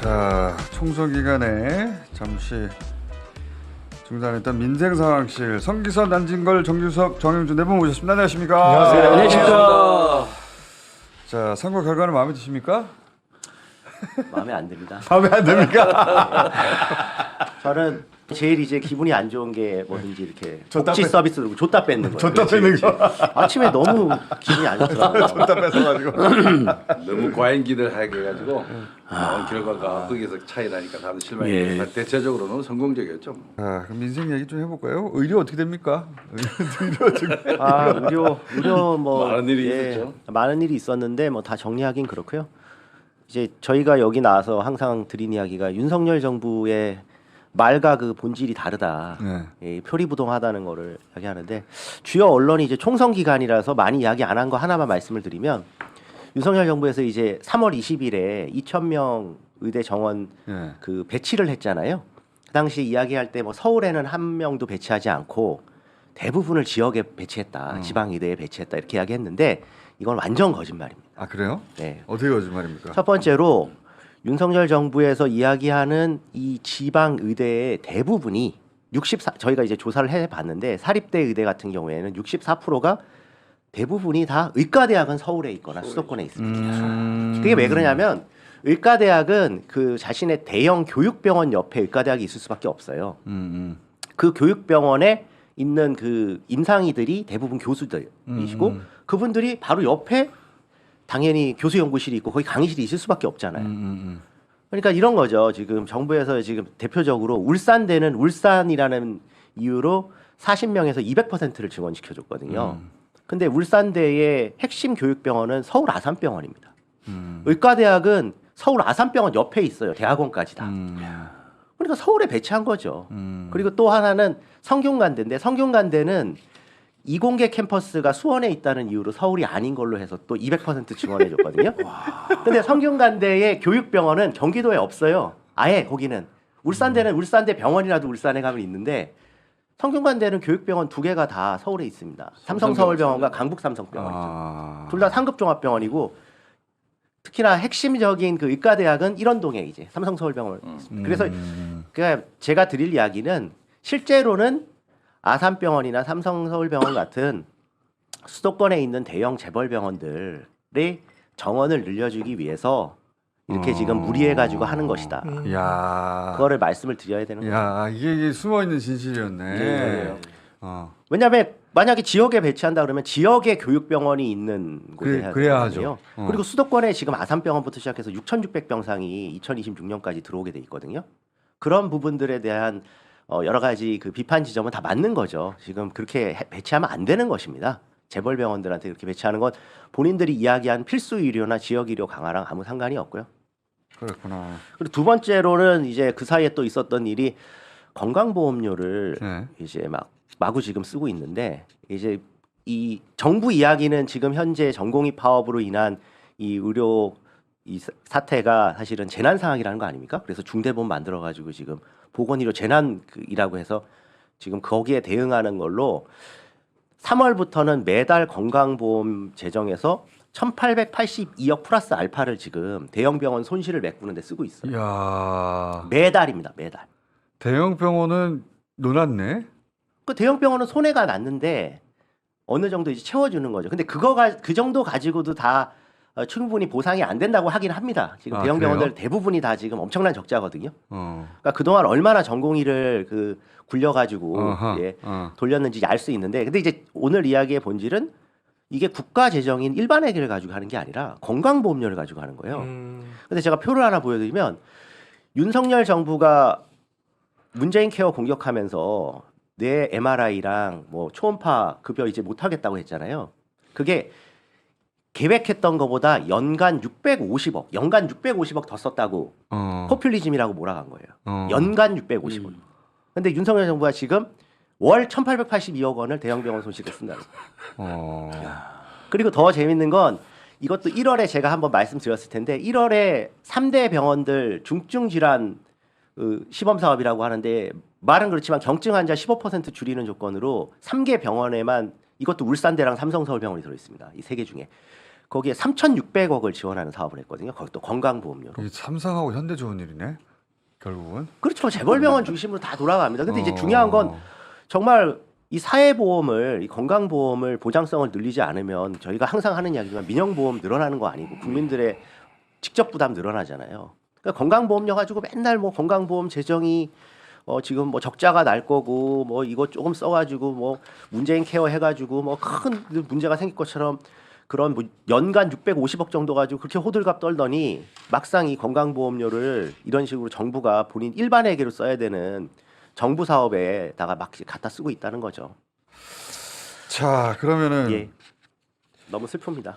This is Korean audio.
자, 총선 기간에 잠시 중단했던 민생상황실 성기선, 안진걸, 정규석, 정영준 네 분 모셨습니다. 안녕하십니까? 안녕하세요. 안녕하십니까. 자, 선거 결과는 마음에 드십니까? 마음에 안 듭니다. 마음에 안 듭니까? 저는 제일 이제 기분이 안 좋은 게 뭐든지 이렇게 줬다 복지 서비스로 줬다 뺏는 거예요. 줬다 뺏는 거. 아침에 너무 기분이 안 좋더라고요. 줬다 뺏어가지고. 너무 과잉 기대를 하게 해가지고 나온 결과가 거기서 차이 나니까 다들 실망이 예. 대체적으로는 성공적이었죠. 자, 그럼 민생 얘기 좀 해볼까요? 의료 어떻게 됩니까? 의료 지금. 의료 뭐 많은 일이 있었죠. 많은 일이 있었는데 뭐 다 정리하긴 그렇고요. 이제 저희가 여기 나와서 항상 드린 이야기가 윤석열 정부의 말과 그 본질이 다르다. 네. 예, 표리부동하다는 거를 이야기하는데 주요 언론이 이제 총선 기간이라서 많이 이야기 안 한 거 하나만 말씀을 드리면 윤석열 정부에서 이제 3월 20일에 2,000명 의대 정원 네. 그 배치를 했잖아요. 그 당시 이야기할 때 뭐 서울에는 한 명도 배치하지 않고 대부분을 지역에 배치했다. 지방 의대에 배치했다. 이렇게 이야기했는데 이건 완전 거짓말입니다. 아, 그래요? 네. 어떻게 거짓말입니까? 첫 번째로 윤석열 정부에서 이야기하는 이 지방 의대의 대부분이 저희가 이제 조사를 해봤는데 사립대 의대 같은 경우에는 64%가 대부분이 다 의과대학은 서울에 있거나 수도권에 있습니다. 그게 왜 그러냐면 의과대학은 그 자신의 대형 교육병원 옆에 의과대학이 있을 수밖에 없어요. 그 교육병원에 있는 그 임상의들이 대부분 교수들이시고 그분들이 바로 옆에 당연히 교수연구실이 있고 거기 강의실이 있을 수밖에 없잖아요. 그러니까 이런 거죠. 지금 정부에서 지금 대표적으로 울산대는 울산이라는 이유로 40명에서 200%를 증원시켜줬거든요. 근데 울산대의 핵심 교육병원은 서울 아산병원입니다. 의과대학은 서울 아산병원 옆에 있어요. 대학원까지 다. 그러니까 서울에 배치한 거죠. 그리고 또 하나는 성균관대인데 성균관대는 이공계 캠퍼스가 수원에 있다는 이유로 서울이 아닌 걸로 해서 또 200% 지원해줬거든요. 근데 성균관대의 교육병원은 경기도에 없어요. 아예 거기는. 울산대는 울산대 병원이라도 울산에 가면 있는데 성균관대는 교육병원 두 개가 다 서울에 있습니다. 삼성서울병원과 강북삼성병원이죠. 둘 다 상급종합병원이고 특히나 핵심적인 그 의과대학은 일원동에 이제 삼성서울병원 있습니다. 그래서 그러니까 제가 드릴 이야기는 실제로는 아산병원이나 삼성서울병원 같은 수도권에 있는 대형 재벌병원들의 정원을 늘려주기 위해서 이렇게 지금 무리해가지고 하는 것이다. 야. 그거를 말씀을 드려야 되는 거예요. 야, 이게 숨어 있는 진실이었네. 네. 왜냐면 만약에 지역에 배치한다 그러면 지역에 교육병원이 있는 곳에 해야 그래야 되거든요. 하죠. 그리고 수도권에 지금 아산병원부터 시작해서 6,600병상이 2026년까지 들어오게 돼 있거든요. 그런 부분들에 대한 여러 가지 그 비판 지점은 다 맞는 거죠. 지금 그렇게 배치하면 안 되는 것입니다. 재벌병원들한테 그렇게 배치하는 건 본인들이 이야기한 필수 의료나 지역 의료 강화랑 아무 상관이 없고요. 그렇구나. 그리고 두 번째로는 이제 그 사이에 또 있었던 일이 건강보험료를 네. 이제 마구 지금 쓰고 있는데 이제 이 정부 이야기는 지금 현재 전공의 파업으로 인한 이 의료 이 사태가 사실은 재난 상황이라는 거 아닙니까? 그래서 중대본 만들어 가지고 지금 보건의료 재난이라고 해서 지금 거기에 대응하는 걸로 3월부터는 매달 건강보험 재정에서 1,882억 플러스 알파를 지금 대형병원 손실을 메꾸는 데 쓰고 있어요. 야. 매달입니다. 매달. 대형 병원은 놀았네. 그 대형병원은 손해가 났는데 어느 정도 이제 채워주는 거죠. 근데 그 정도 가지고도 다 충분히 보상이 안 된다고 하긴 합니다. 지금 대형병원들 대부분이 다 지금 엄청난 적자거든요. 그러니까 그동안 얼마나 전공의를 그 굴려가지고 돌렸는지 알 수 있는데, 근데 이제 오늘 이야기의 본질은 이게 국가 재정인 일반회계를 가지고 하는 게 아니라 건강보험료를 가지고 하는 거예요. 근데 제가 표를 하나 보여드리면 윤석열 정부가 문재인 케어 공격하면서 뇌 MRI랑 뭐 초음파 급여 이제 못 하겠다고 했잖아요. 그게 계획했던 것보다 연간 650억 더 썼다고 포퓰리즘이라고 몰아간 거예요. 연간 650억. 근데 윤석열 정부가 지금 월 1,882억 원을 대형병원 손실에 쓴다는 거예요. 그리고 더 재밌는 건 이것도 1월에 제가 한번 말씀드렸을 텐데 1월에 3대 병원들 중증 질환 시범 사업이라고 하는데 말은 그렇지만 경증 환자 15% 줄이는 조건으로 3개 병원에만 이것도 울산대랑 삼성서울병원이 들어 있습니다. 이 세 개 중에 거기에 3,600억을 지원하는 사업을 했거든요. 거기 또 건강보험료로. 이게 삼성하고 현대 좋은 일이네. 결국은. 그렇죠. 재벌병원 중심으로 다 돌아갑니다. 근데 이제 중요한 건 정말 이 사회보험을, 이 건강보험을 보장성을 늘리지 않으면 저희가 항상 하는 이야기지만 민영보험 늘어나는 거 아니고 국민들의 직접 부담 늘어나잖아요. 그러니까 건강보험료 가지고 맨날 뭐 건강보험 재정이 지금 뭐 적자가 날 거고 뭐 이거 조금 써가지고 뭐 문재인 케어 해가지고 뭐 큰 문제가 생길 것처럼 그런 뭐 연간 650억 정도 가지고 그렇게 호들갑 떨더니 막상 이 건강보험료를 이런 식으로 정부가 본인 일반회계로 써야 되는 정부 사업에다가 막 갖다 쓰고 있다는 거죠. 자, 그러면은 예, 너무 슬픕니다.